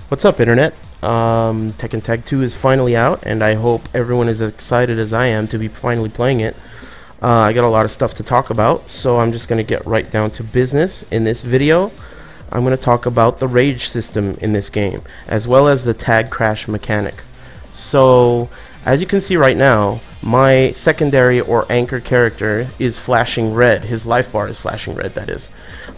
What's up, Internet? TTT2 is finally out, and I hope everyone is as excited as I am to be finally playing it. I got a lot of stuff to talk about, so I'm just going to get right down to business. In this video, I'm going to talk about the rage system in this game, as well as the tag crash mechanic. So, as you can see right now, my secondary or anchor character is flashing red. His life bar is flashing red, that is.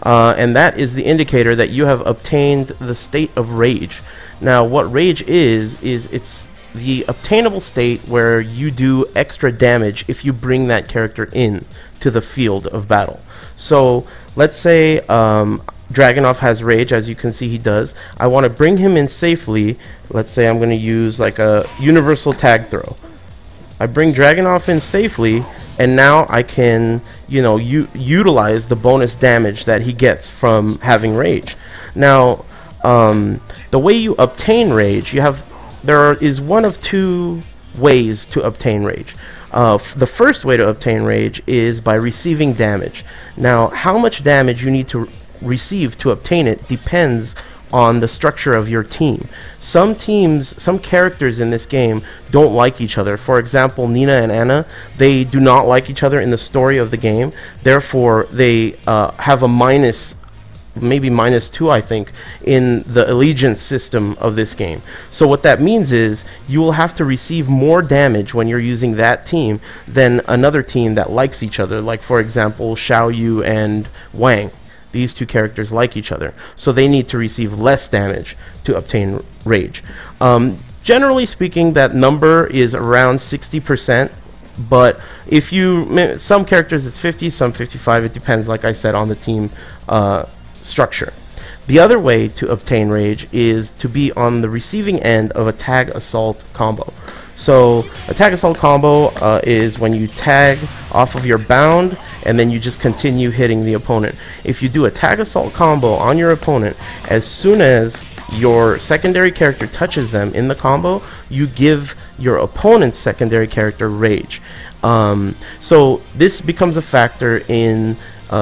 And that is the indicator that you have obtained the state of rage. Now, what rage is it's the obtainable state where you do extra damage if you bring that character in to the field of battle. So, let's say Dragunov has rage, as you can see he does. I want to bring him in safely. Let's say I'm going to use like a universal tag throw. I bring Dragunov in safely, and now I can, utilize the bonus damage that he gets from having rage. Now, the way you obtain rage, there is one of two ways to obtain rage. The first way to obtain rage is by receiving damage. Now, how much damage you need to receive to obtain it depends on the structure of your team. Some characters in this game don't like each other. For example, Nina and Anna, they do not like each other in the story of the game. Therefore, they have a maybe -2, I think, in the allegiance system of this game. So what that means is you will have to receive more damage when you're using that team than another team that likes each other. Like, for example, Xiaoyu and Wang. These two characters like each other, so they need to receive less damage to obtain rage. Generally speaking, that number is around 60%, but if some characters it's 50, some 55. It depends, like I said, on the team structure. The other way to obtain rage is to be on the receiving end of a tag assault combo. So a tag assault combo is when you tag off of your bound and then you just continue hitting the opponent. If you do a tag assault combo on your opponent, as soon as your secondary character touches them in the combo, you give your opponent's secondary character rage. So this becomes a factor in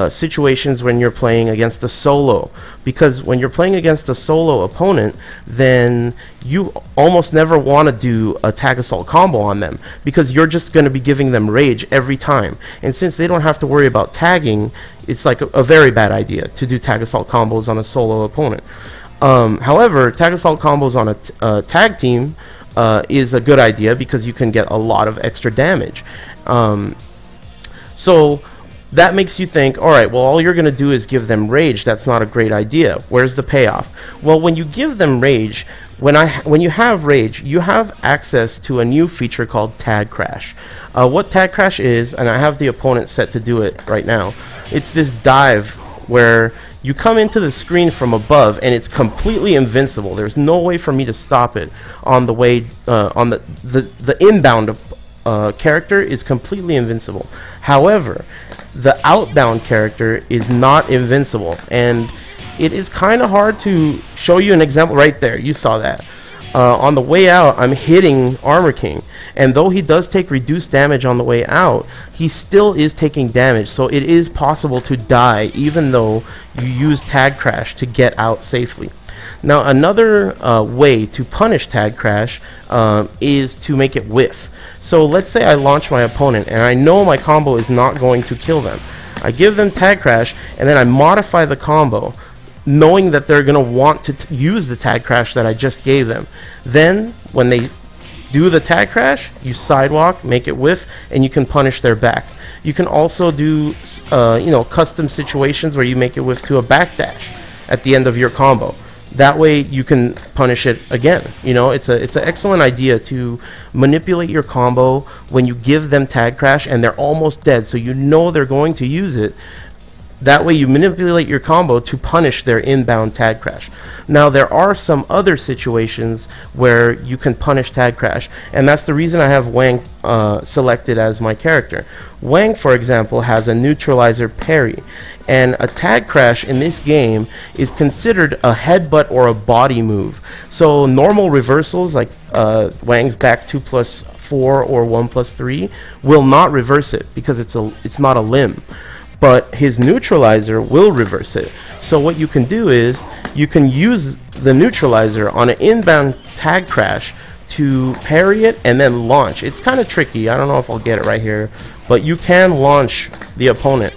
situations when you're playing against a solo, because when you're playing against a solo opponent, then you almost never want to do a tag assault combo on them, because you're just going to be giving them rage every time, and since they don't have to worry about tagging, it's like a very bad idea to do tag assault combos on a solo opponent. However, tag assault combos on a tag team is a good idea because you can get a lot of extra damage. So that makes you think, alright, well, all you're going to do is give them rage. That's not a great idea. Where's the payoff? Well, when you give them rage, when you have rage, you have access to a new feature called Tag Crash. What Tag Crash is, and I have the opponent set to do it right now, it's this dive where you come into the screen from above and it's completely invincible. There's no way for me to stop it on the way, on the inbound character is completely invincible. However, the outbound character is not invincible, and it is kind of hard to show you an example right there. You saw that. On the way out, I'm hitting Armor King, and though he does take reduced damage on the way out, he still is taking damage, so it is possible to die even though you use Tag Crash to get out safely. Now, another way to punish Tag Crash is to make it whiff. So let's say I launch my opponent and I know my combo is not going to kill them. I give them Tag Crash and then I modify the combo, knowing that they're going to want to use the Tag Crash that I just gave them. Then when they do the Tag Crash, you sidewalk, make it whiff, and you can punish their back. You can also do custom situations where you make it whiff to a backdash at the end of your combo. That way you can punish it again. It's an excellent idea to manipulate your combo when you give them Tag Crash and they're almost dead, so you know they're going to use it. That way you manipulate your combo to punish their inbound Tag Crash. Now, there are some other situations where you can punish Tag Crash, and that's the reason I have Wang selected as my character. Wang, for example, has a neutralizer parry, and a Tag Crash in this game is considered a headbutt or a body move. So normal reversals like Wang's back 2+4 or 1+3 will not reverse it because it's not a limb. but his neutralizer will reverse it. So what you can do is you can use the neutralizer on an inbound tag crash to parry it and then launch. It's kind of tricky. I don't know if I'll get it right here, but you can launch the opponent.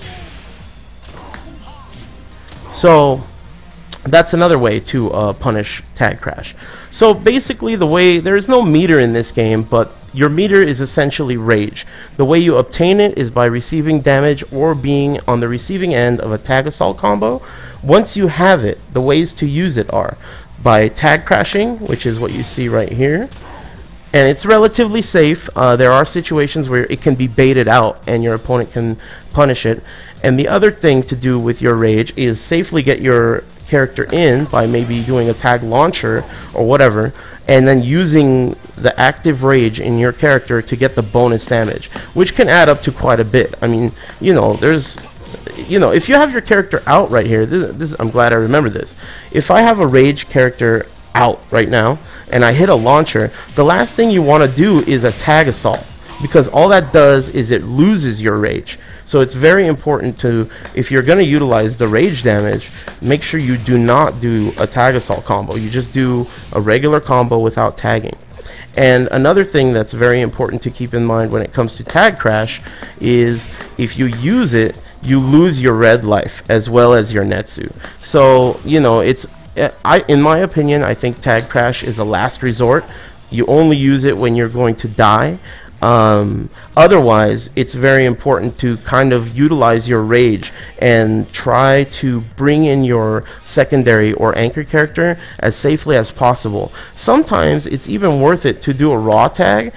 So that's another way to punish tag crash. So basically, the way, there is no meter in this game, but your meter is essentially rage. The way you obtain it is by receiving damage or being on the receiving end of a tag assault combo. Once you have it, the ways to use it are by tag crashing, which is what you see right here. And it's relatively safe. There are situations where it can be baited out and your opponent can punish it. And the other thing to do with your rage is safely get your character in by maybe doing a tag launcher or whatever, and then using the active rage in your character to get the bonus damage, which can add up to quite a bit. I mean, you know, there's, you know, if you have your character out right here, this I'm glad I remember this. If I have a rage character out right now and I hit a launcher, the last thing you want to do is a tag assault, because all that does is it loses your rage. So it's very important to, if you're going to utilize the rage damage, make sure you do not do a tag assault combo. You just do a regular combo without tagging. And another thing that's very important to keep in mind when it comes to tag crash is if you use it, you lose your red life as well as your netsu. So, you know, it's, in my opinion, I think tag crash is a last resort. You only use it when you're going to die. Otherwise, it's very important to kind of utilize your rage and try to bring in your secondary or anchor character as safely as possible. Sometimes it's even worth it to do a raw tag,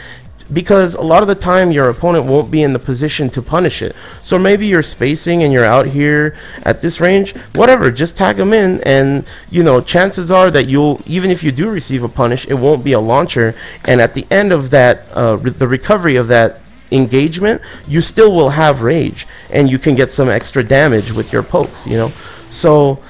because a lot of the time your opponent won't be in the position to punish it. So maybe you're spacing and you're out here at this range, whatever, just tag them in, and you know, chances are that you'll, even if you do receive a punish, it won't be a launcher, and at the end of that, the recovery of that engagement, you still will have rage and you can get some extra damage with your pokes, you know. So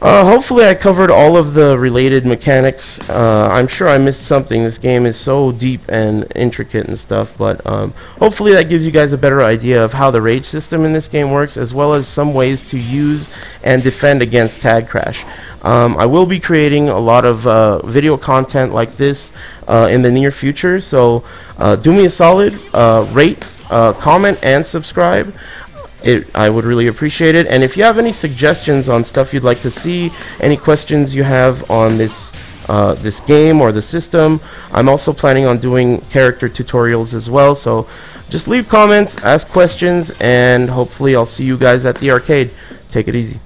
hopefully I covered all of the related mechanics. I'm sure I missed something. This game is so deep and intricate and stuff, but hopefully that gives you guys a better idea of how the rage system in this game works, as well as some ways to use and defend against tag crash. I will be creating a lot of video content like this in the near future, so do me a solid, rate, comment, and subscribe. I would really appreciate it. And if you have any suggestions on stuff you'd like to see, any questions you have on this this game or the system, I'm also planning on doing character tutorials as well. So just leave comments, ask questions, and hopefully I'll see you guys at the arcade. Take it easy.